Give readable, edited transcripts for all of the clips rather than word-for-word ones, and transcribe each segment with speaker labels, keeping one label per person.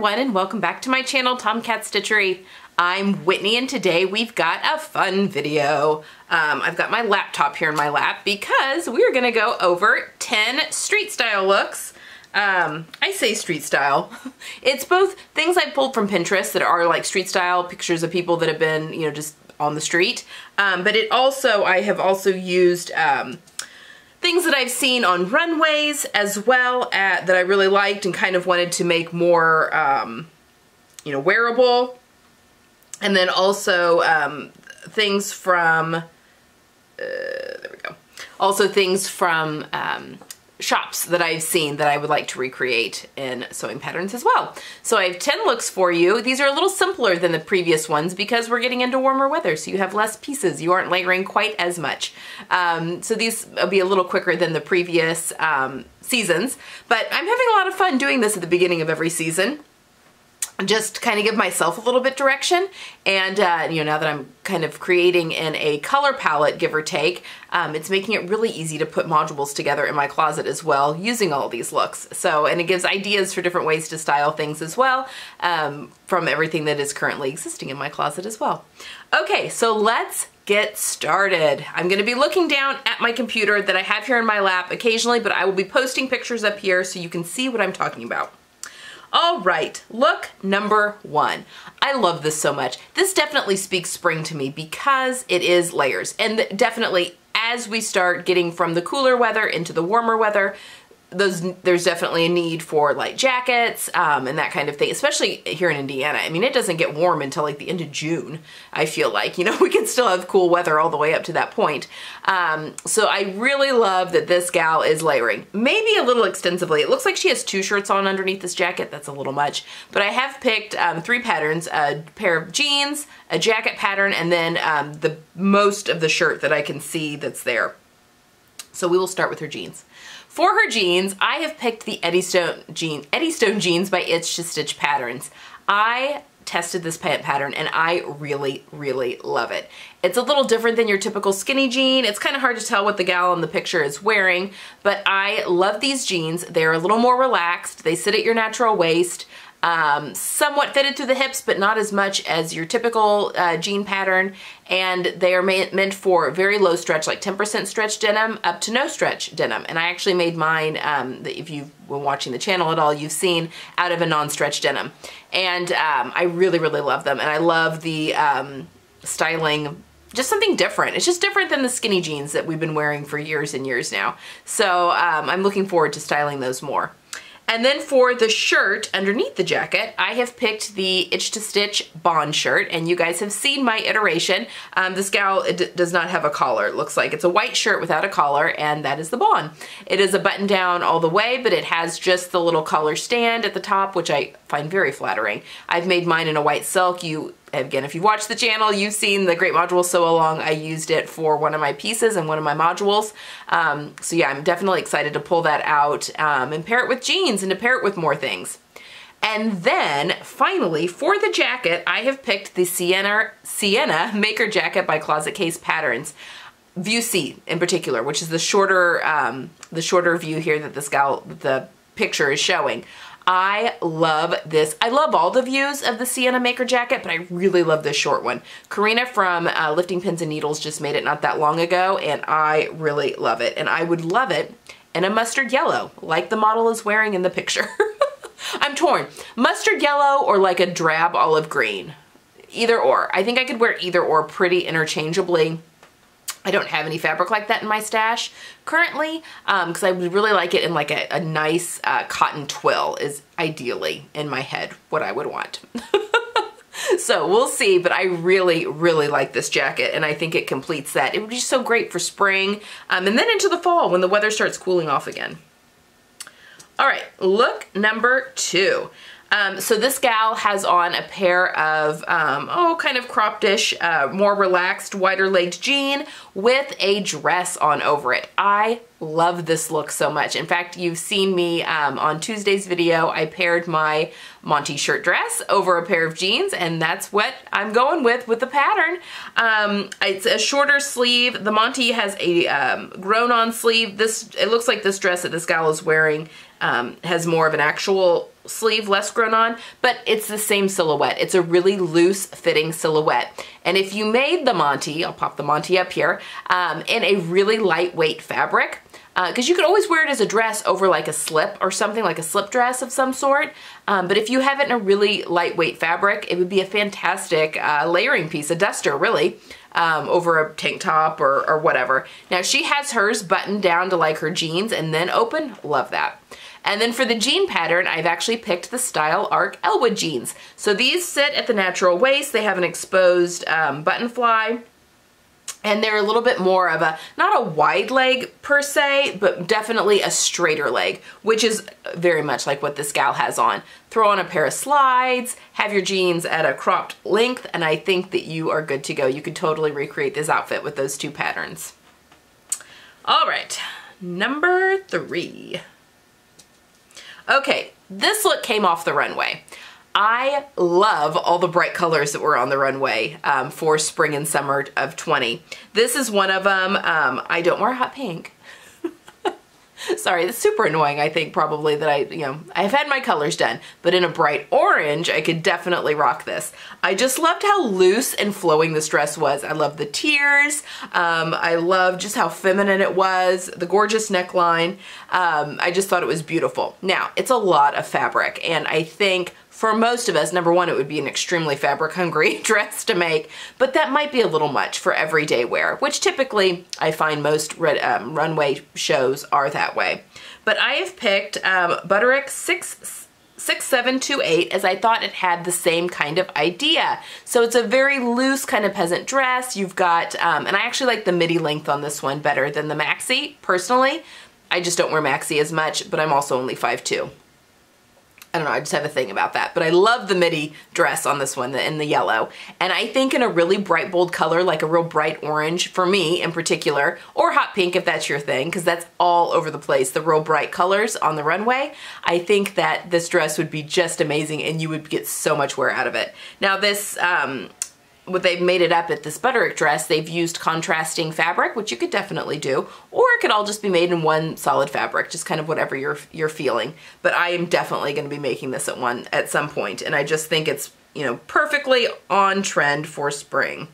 Speaker 1: everyone, and welcome back to my channel, Tomcat Stitchery. I'm Whitney, and today we've got a fun video. I've got my laptop here in my lap because we're gonna go over 10 street style looks. I say street style. It's both things I pulled from Pinterest that are like street style pictures of people that have been, you know, just on the street. But I have also used things that I've seen on runways as well that I really liked and kind of wanted to make more, you know, wearable. And then also things from, there we go. Also things from shops that I've seen that I would like to recreate in sewing patterns as well. So I have 10 looks for you. These are a little simpler than the previous ones because we're getting into warmer weather, so you have less pieces. You aren't layering quite as much. So these will be a little quicker than the previous seasons, but I'm having a lot of fun doing this at the beginning of every season. Just kind of give myself a little bit direction, and you know, now that I'm kind of creating in a color palette, give or take, it's making it really easy to put modules together in my closet as well using all these looks. So, and it gives ideas for different ways to style things as well from everything that is currently existing in my closet as well. Okay, so let's get started. I'm going to be looking down at my computer that I have here in my lap occasionally, but I will be posting pictures up here so you can see what I'm talking about. All right, look number 1. I love this so much. This definitely speaks spring to me because it is layers. And definitely as we start getting from the cooler weather into the warmer weather, there's definitely a need for light jackets and that kind of thing, especially here in Indiana. I mean, it doesn't get warm until like the end of June, I feel like. You know, we can still have cool weather all the way up to that point. So I really love that this gal is layering, maybe a little extensively. It looks like she has 2 shirts on underneath this jacket. That's a little much. But I have picked 3 patterns, a pair of jeans, a jacket pattern, and then the most of the shirt that I can see that's there. So we will start with her jeans. For her jeans, I have picked the Eddystone jeans by Itch to Stitch Patterns. I tested this pant pattern and I really, really love it. It's a little different than your typical skinny jean. It's kind of hard to tell what the gal in the picture is wearing, but I love these jeans. They're a little more relaxed. They sit at your natural waist. Somewhat fitted through the hips, but not as much as your typical jean pattern, and they are meant for very low stretch, like 10% stretch denim up to no stretch denim. And I actually made mine, if you've been watching the channel at all, you've seen out of a non-stretch denim. And I really, really love them, and I love the styling. Just something different. It's just different than the skinny jeans that we've been wearing for years and years now. So I'm looking forward to styling those more. And then for the shirt underneath the jacket, I have picked the Itch to Stitch Bond shirt, and you guys have seen my iteration. This gal does not have a collar. It looks like it's a white shirt without a collar, and that is the Bond. It is a button down all the way, but it has just the little collar stand at the top, which I find very flattering. I've made mine in a white silk. Again, if you've watched the channel, you've seen the Great Module Sew Along. I used it for one of my pieces and one of my modules. So yeah, I'm definitely excited to pull that out and pair it with jeans and to pair it with more things. And then finally, for the jacket, I have picked the Sienna Maker Jacket by Closet Case Patterns. View C in particular, which is the shorter view here that the picture is showing. I love this. I love all the views of the Sienna Maker Jacket, but I really love this short one. Karina from Lifting Pins and Needles just made it not that long ago, and I really love it. And I would love it in a mustard yellow, like the model is wearing in the picture. I'm torn. Mustard yellow or like a drab olive green. Either or. I think I could wear either or pretty interchangeably. I don't have any fabric like that in my stash currently, because I would really like it in like a nice cotton twill is ideally in my head what I would want. So we'll see, but I really, really like this jacket, and I think it completes that. It would be so great for spring and then into the fall when the weather starts cooling off again. All right, look number 2. So this gal has on a pair of, kind of cropped-ish, more relaxed, wider-legged jean with a dress on over it. I love this look so much. In fact, you've seen me on Tuesday's video, I paired my Monty shirt dress over a pair of jeans, and that's what I'm going with the pattern. It's a shorter sleeve. The Monty has a grown-on sleeve. It looks like this dress that this gal is wearing has more of an actual sleeve, less grown on, but it's the same silhouette. It's a really loose fitting silhouette. And if you made the Monty, I'll pop the Monty up here, in a really lightweight fabric, because you could always wear it as a dress over like a slip or something, like a slip dress of some sort. But if you have it in a really lightweight fabric, it would be a fantastic layering piece, a duster really, over a tank top or whatever. Now she has hers buttoned down to like her jeans and then open. Love that. And then for the jean pattern, I've actually picked the Style Arc Elwood jeans. So these sit at the natural waist. They have an exposed button fly. And they're a little bit more of a, not a wide leg per se, but definitely a straighter leg, which is very much like what this gal has on. Throw on a pair of slides, have your jeans at a cropped length, and I think that you are good to go. You could totally recreate this outfit with those two patterns. All right, number 3. Okay, this look came off the runway. I love all the bright colors that were on the runway for spring and summer of 20. This is one of them. I don't wear hot pink. Sorry, it's super annoying, I think, probably, that I've had my colors done, but in a bright orange, I could definitely rock this. I just loved how loose and flowing this dress was. I love the tiers. I love just how feminine it was, the gorgeous neckline. I just thought it was beautiful. Now, it's a lot of fabric, and I think for most of us, number one, it would be an extremely fabric hungry dress to make, but that might be a little much for everyday wear, which typically I find most runway shows are that way. But I have picked Butterick 6728 as I thought it had the same kind of idea. So it's a very loose kind of peasant dress. You've got, and I actually like the midi length on this one better than the maxi, personally. I just don't wear maxi as much, but I'm also only 5'2". I don't know, I just have a thing about that. But I love the midi dress on this one in the yellow. And I think in a really bright, bold color, like a real bright orange, for me in particular, or hot pink if that's your thing, because that's all over the place, the real bright colors on the runway, I think that this dress would be just amazing and you would get so much wear out of it. Now this, what they've made it up at this Butterick dress, they've used contrasting fabric, which you could definitely do, or it could all just be made in one solid fabric, just kind of whatever you're feeling. But I am definitely going to be making this at some point, and I just think it's, you know, perfectly on trend for spring.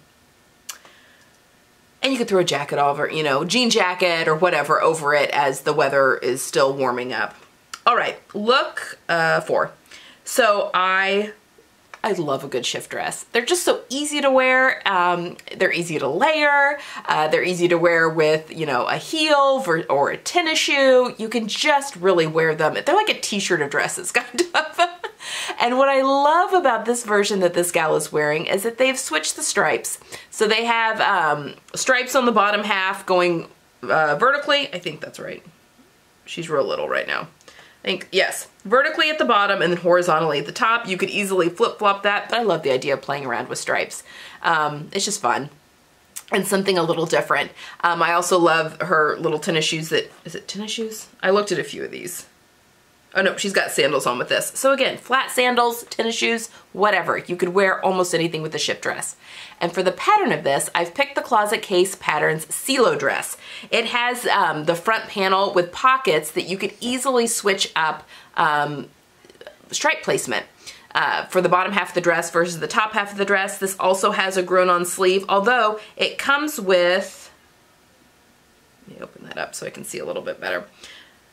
Speaker 1: And you could throw a jacket over, you know, jean jacket or whatever over it as the weather is still warming up. All right, look 4. So I love a good shift dress. They're just so easy to wear. They're easy to layer. They're easy to wear with, you know, a heel or a tennis shoe. You can just really wear them. They're like a t-shirt of dresses, kind of. And what I love about this version that this gal is wearing is that they've switched the stripes. So they have stripes on the bottom half going vertically. I think that's right. She's real little right now. I think, yes, vertically at the bottom and then horizontally at the top. You could easily flip-flop that, but I love the idea of playing around with stripes. It's just fun and something a little different. I also love her little tennis shoes that, is it tennis shoes? I looked at a few of these. Oh no, she's got sandals on with this. So again, flat sandals, tennis shoes, whatever. You could wear almost anything with a shift dress. And for the pattern of this, I've picked the Closet Case Patterns CeeLo dress. It has the front panel with pockets that you could easily switch up stripe placement. For the bottom half of the dress versus the top half of the dress. This also has a grown-on sleeve, although it comes with, let me open that up so I can see a little bit better.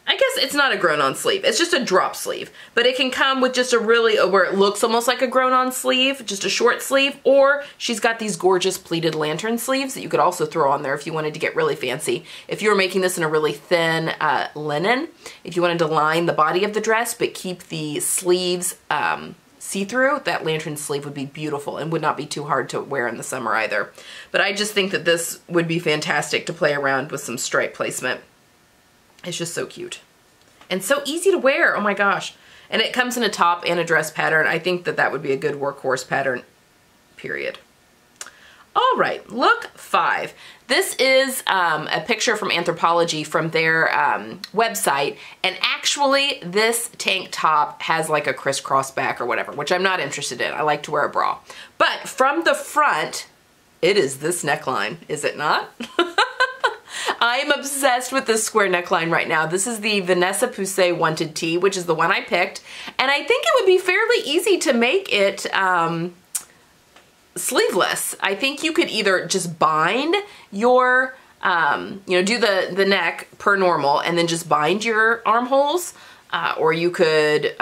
Speaker 1: I guess it's not a grown-on sleeve, it's just a drop sleeve, but it can come with just a really, where it looks almost like a grown-on sleeve, just a short sleeve, or she's got these gorgeous pleated lantern sleeves that you could also throw on there if you wanted to get really fancy. If you were making this in a really thin linen, if you wanted to line the body of the dress but keep the sleeves see-through, that lantern sleeve would be beautiful and would not be too hard to wear in the summer either. But I just think that this would be fantastic to play around with some stripe placement. It's just so cute and so easy to wear. Oh my gosh. And it comes in a top and a dress pattern. I think that that would be a good workhorse pattern, period. All right, look 5. This is a picture from Anthropologie from their website, and actually this tank top has like a crisscross back or whatever, which I'm not interested in. I like to wear a bra. But from the front, it is this neckline, is it not? I am obsessed with this square neckline right now. This is the Vanessa Poussey Wanted Tee, which is the one I picked. And I think it would be fairly easy to make it sleeveless. I think you could either just bind your, you know, do the neck per normal and then just bind your armholes, or you could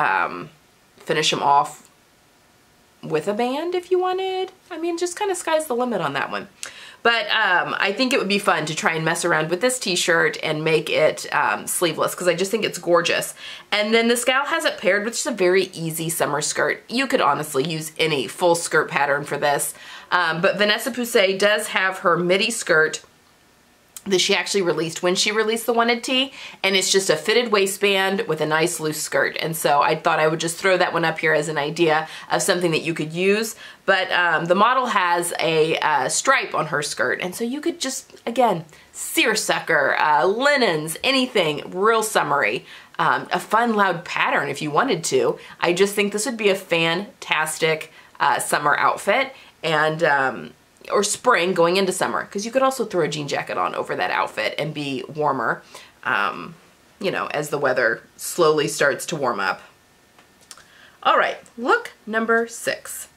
Speaker 1: finish them off with a band if you wanted. I mean, just kind of sky's the limit on that one. But I think it would be fun to try and mess around with this t-shirt and make it sleeveless, because I just think it's gorgeous. And then this gal has it paired with just a very easy summer skirt. You could honestly use any full skirt pattern for this. But Vanessa Poussey does have her midi skirt that she actually released when she released the Wanted Tee, and it's just a fitted waistband with a nice loose skirt. And so I thought I would just throw that one up here as an idea of something that you could use. But the model has a stripe on her skirt, and so you could just, again, seersucker, linens, anything real summery. A fun, loud pattern if you wanted to. I just think this would be a fantastic summer outfit, and or spring going into summer, because you could also throw a jean jacket on over that outfit and be warmer, you know, as the weather slowly starts to warm up. All right, look number 6.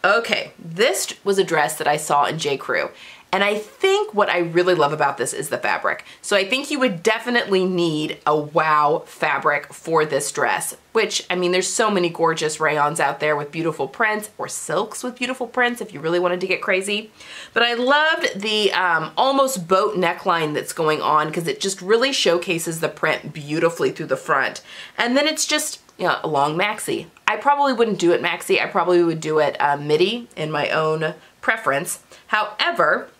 Speaker 1: Okay, this was a dress that I saw in J. Crew, and I think what I really love about this is the fabric. So I think you would definitely need a wow fabric for this dress, which, I mean, there's so many gorgeous rayons out there with beautiful prints, or silks with beautiful prints if you really wanted to get crazy. But I loved the almost boat neckline that's going on, because it just really showcases the print beautifully through the front. And then it's just, you know, a long maxi. I probably wouldn't do it maxi. I probably would do it midi in my own preference. However,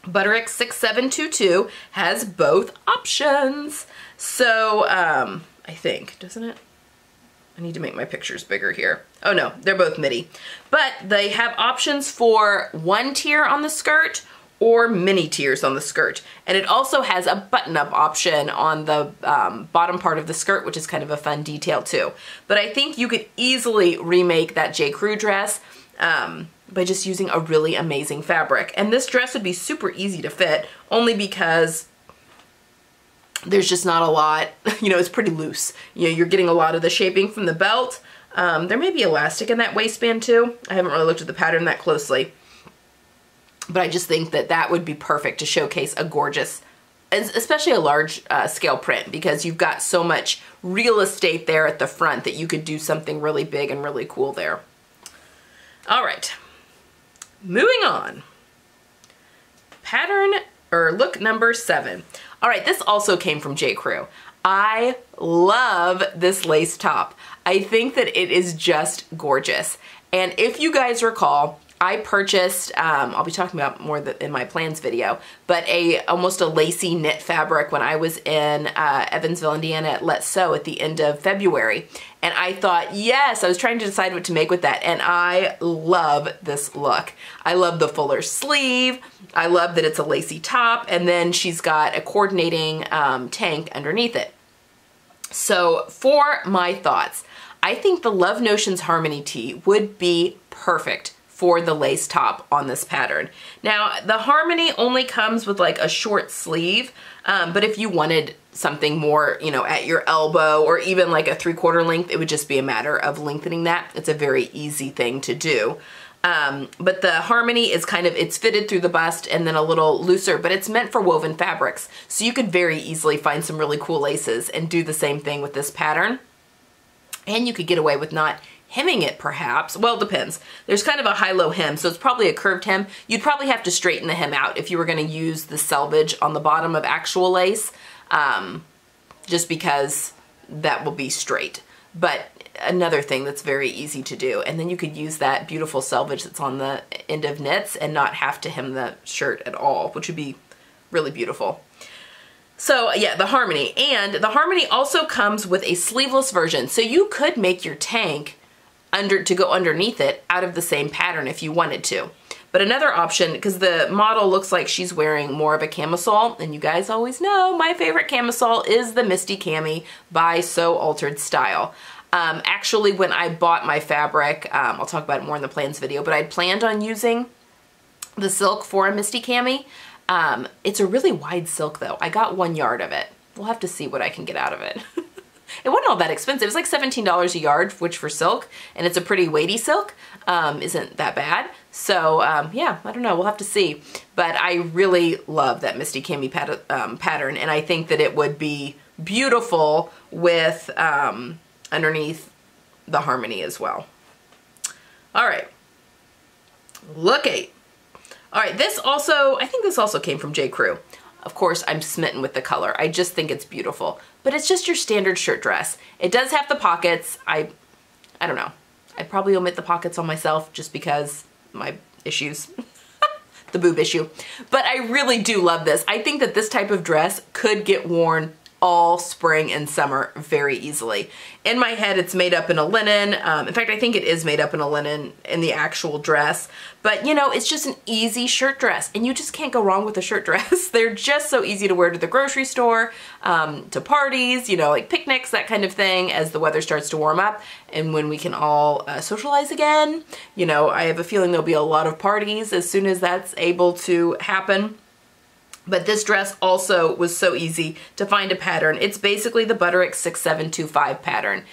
Speaker 1: Butterick 6722 has both options. So, I think, doesn't it? I need to make my pictures bigger here. Oh no, they're both midi. But they have options for one tier on the skirt or mini tiers on the skirt. And it also has a button-up option on the bottom part of the skirt, which is kind of a fun detail too. But I think you could easily remake that J. Crew dress by just using a really amazing fabric. And this dress would be super easy to fit, only because there's just not a lot, you know, it's pretty loose. You know, you're getting a lot of the shaping from the belt. There may be elastic in that waistband too. I haven't really looked at the pattern that closely. But I just think that that would be perfect to showcase a gorgeous, especially a large scale print, because you've got so much real estate there at the front that you could do something really big and really cool there. All right, moving on. Pattern, or look number 7. All right, this also came from J. Crew. I love this lace top. I think that it is just gorgeous. And if you guys recall, I purchased, I'll be talking about more in my plans video, but almost a lacy knit fabric when I was in Evansville, Indiana at Let's Sew at the end of February. And I thought, yes, I was trying to decide what to make with that, and I love this look. I love the fuller sleeve. I love that it's a lacy top, and then she's got a coordinating tank underneath it. So for my thoughts, I think the Love Notions Harmony tee would be perfect for the lace top on this pattern. Now, the Harmony only comes with like a short sleeve, but if you wanted something more, you know, at your elbow or even like a 3/4 length, it would just be a matter of lengthening that. It's a very easy thing to do. But the Harmony is kind of, it's fitted through the bust and then a little looser, but it's meant for woven fabrics. So you could very easily find some really cool laces and do the same thing with this pattern. And you could get away with not hemming it perhaps. Well, it depends. There's kind of a high-low hem, so it's probably a curved hem. You'd probably have to straighten the hem out if you were going to use the selvage on the bottom of actual lace, just because that will be straight. But another thing that's very easy to do. And then you could use that beautiful selvage that's on the end of knits and not have to hem the shirt at all, which would be really beautiful. So yeah, the Harmony. And the Harmony also comes with a sleeveless version. So you could make your tank to go underneath it out of the same pattern if you wanted to. But another option, because the model looks like she's wearing more of a camisole, and you guys always know my favorite camisole is the Misty Cami by So Altered Style. Actually, when I bought my fabric, I'll talk about it more in the plans video, but I'd planned on using the silk for a Misty Cami. It's a really wide silk though. I got 1 yard of it. We'll have to see what I can get out of it. It wasn't all that expensive. It was like $17 a yard, which for silk, and it's a pretty weighty silk, isn't that bad. So yeah, I don't know, we'll have to see. But I really love that Misty Cami pattern, and I think that it would be beautiful with underneath the harmony as well. All right, look 8. All right, this also, I think this also came from J. Crew. Of course, I'm smitten with the color. I just think it's beautiful. But it's just your standard shirt dress. It does have the pockets. I don't know. I'd probably omit the pockets on myself just because my issues. The boob issue. But I really do love this. I think that this type of dress could get worn all spring and summer very easily. In my head, it's made up in a linen. In fact, I think it is made up in a linen in the actual dress. But you know, it's just an easy shirt dress, and you just can't go wrong with a shirt dress. They're just so easy to wear to the grocery store, to parties, you know, like picnics, that kind of thing, as the weather starts to warm up and when we can all socialize again. You know, I have a feeling there'll be a lot of parties as soon as that's able to happen. But this dress also was so easy to find a pattern. It's basically the Butterick 6725 pattern.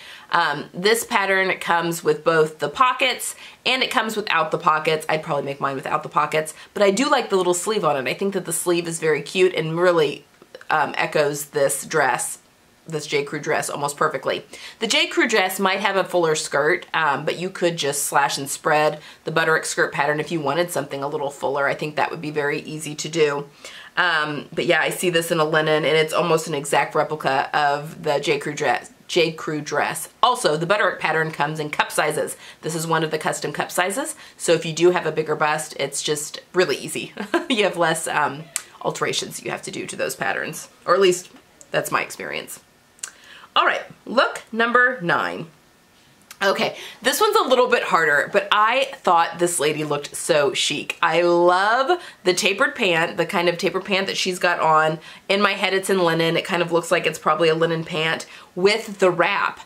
Speaker 1: This pattern comes with both the pockets and it comes without the pockets. I'd probably make mine without the pockets, but I do like the little sleeve on it. I think that the sleeve is very cute and really echoes this dress, this J. Crew dress, almost perfectly. The J. Crew dress might have a fuller skirt, but you could just slash and spread the Butterick skirt pattern if you wanted something a little fuller. I think that would be very easy to do. But yeah, I see this in a linen, and it's almost an exact replica of the J. Crew dress. Also, the Butterick pattern comes in cup sizes. This is one of the custom cup sizes, so if you do have a bigger bust, it's just really easy. You have less alterations you have to do to those patterns, or at least that's my experience. All right, look number 9. Okay, this one's a little bit harder, but I thought this lady looked so chic. I love the tapered pant, the kind of tapered pant that she's got on. In my head, it's in linen. It kind of looks like it's probably a linen pant with the wrap.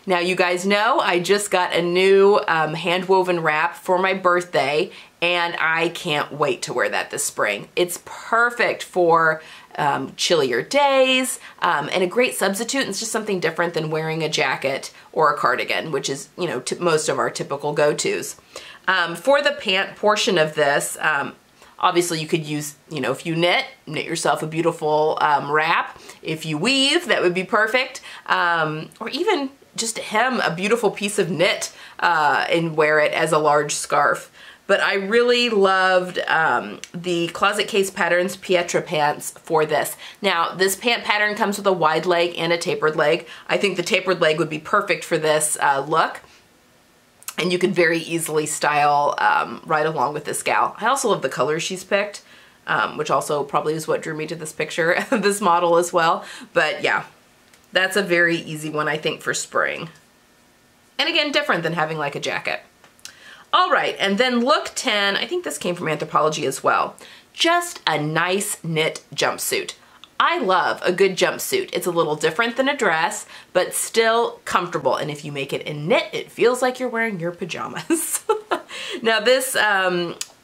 Speaker 1: Now, you guys know I just got a new hand-woven wrap for my birthday, and I can't wait to wear that this spring. It's perfect for chillier days, and a great substitute. It's just something different than wearing a jacket or a cardigan, which is, you know, most of our typical go-tos. For the pant portion of this, obviously you could use, you know, if you knit yourself a beautiful wrap. If you weave, that would be perfect. Or even just hem a beautiful piece of knit and wear it as a large scarf. But I really loved the Closet Case Patterns Pietra pants for this. Now, this pant pattern comes with a wide leg and a tapered leg. I think the tapered leg would be perfect for this look. And you could very easily style right along with this gal. I also love the colors she's picked, which also probably is what drew me to this picture, this model as well. But yeah, that's a very easy one, I think, for spring. And again, different than having like a jacket. All right, and then look 10, I think this came from Anthropologie as well. Just a nice knit jumpsuit. I love a good jumpsuit. It's a little different than a dress, but still comfortable. And if you make it in knit, it feels like you're wearing your pajamas. Now this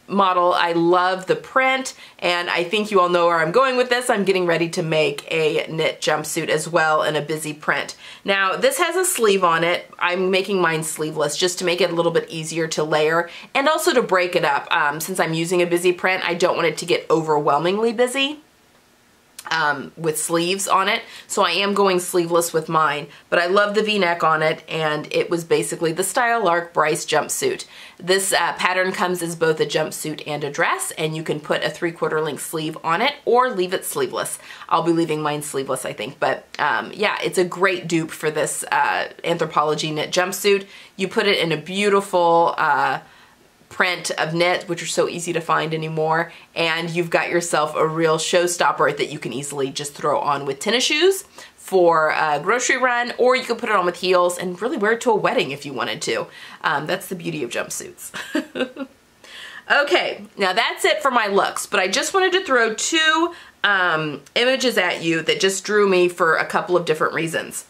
Speaker 1: model, I love the print, and I think you all know where I'm going with this. I'm getting ready to make a knit jumpsuit as well in a busy print. Now this has a sleeve on it. I'm making mine sleeveless just to make it a little bit easier to layer and also to break it up. Since I'm using a busy print, I don't want it to get overwhelmingly busy with sleeves on it, so I am going sleeveless with mine, but I love the V-neck on it, and it was basically the Style Lark Bryce jumpsuit. This pattern comes as both a jumpsuit and a dress, and you can put a 3/4 length sleeve on it or leave it sleeveless. I'll be leaving mine sleeveless, I think, but yeah, it's a great dupe for this Anthropologie knit jumpsuit. You put it in a beautiful print of knit, which are so easy to find anymore, and you've got yourself a real showstopper that you can easily just throw on with tennis shoes for a grocery run, or you could put it on with heels and really wear it to a wedding if you wanted to. That's the beauty of jumpsuits. Okay, now that's it for my looks, but I just wanted to throw 2 images at you that just drew me for a couple of different reasons.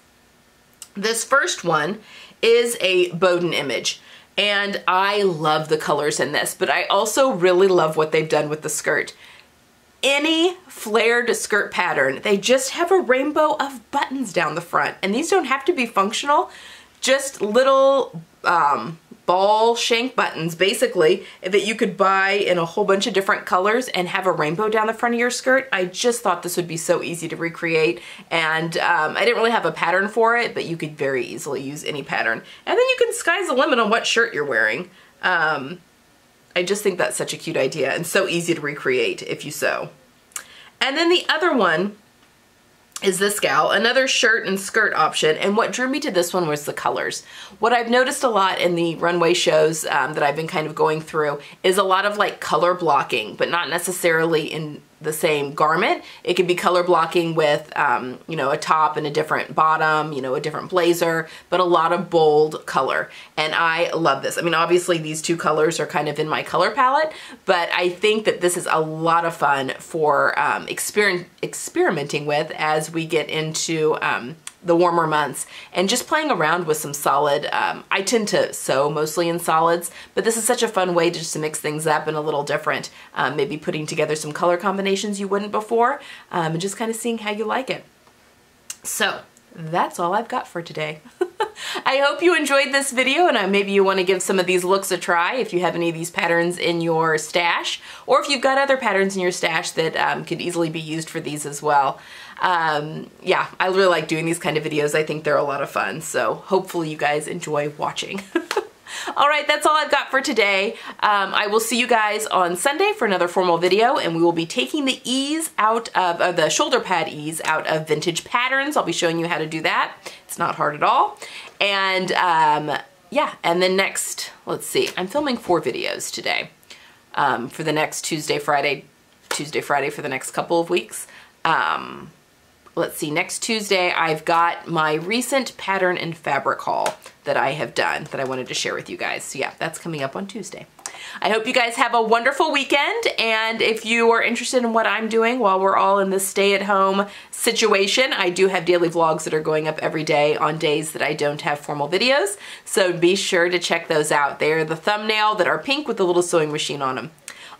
Speaker 1: This first one is a Bowden image. And I love the colors in this, but I also really love what they've done with the skirt. any flared skirt pattern. They just have a rainbow of buttons down the front, and these don't have to be functional, just little ball shank buttons basically that you could buy in a whole bunch of different colors and have a rainbow down the front of your skirt. I just thought this would be so easy to recreate, and I didn't really have a pattern for it, but you could very easily use any pattern. And then you can, sky's the limit on what shirt you're wearing. I just think that's such a cute idea and so easy to recreate if you sew. And then the other one is this gal, another shirt and skirt option, and what drew me to this one was the colors. What I've noticed a lot in the runway shows that I've been kind of going through is a lot of like color blocking, but not necessarily in the same garment. It could be color blocking with, you know, a top and a different bottom, you know, a different blazer, but a lot of bold color. And I love this. I mean, obviously these two colors are kind of in my color palette, but I think that this is a lot of fun for experimenting with as we get into the warmer months and just playing around with some solid, I tend to sew mostly in solids, but this is such a fun way just to mix things up and a little different, maybe putting together some color combinations you wouldn't before, and just kind of seeing how you like it. So that's all I've got for today. I hope you enjoyed this video, and maybe you want to give some of these looks a try if you have any of these patterns in your stash, or if you've got other patterns in your stash that could easily be used for these as well. Yeah, I really like doing these kind of videos. I think they're a lot of fun, so hopefully you guys enjoy watching. All right, that's all I've got for today. I will see you guys on Sunday for another formal video, and we will be taking the ease out of, the shoulder pad ease out of vintage patterns. I'll be showing you how to do that. It's not hard at all. And yeah, and then next, let's see, I'm filming 4 videos today for the next Tuesday, Friday for the next couple of weeks. Let's see, next Tuesday I've got my recent pattern and fabric haul that I have done that I wanted to share with you guys. So yeah, that's coming up on Tuesday. I hope you guys have a wonderful weekend, and if you are interested in what I'm doing while we're all in this stay-at-home situation, I do have daily vlogs that are going up every day on days that I don't have formal videos, so be sure to check those out. They're the thumbnail that are pink with a little sewing machine on them.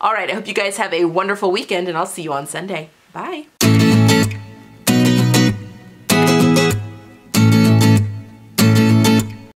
Speaker 1: All right, I hope you guys have a wonderful weekend, and I'll see you on Sunday. Bye.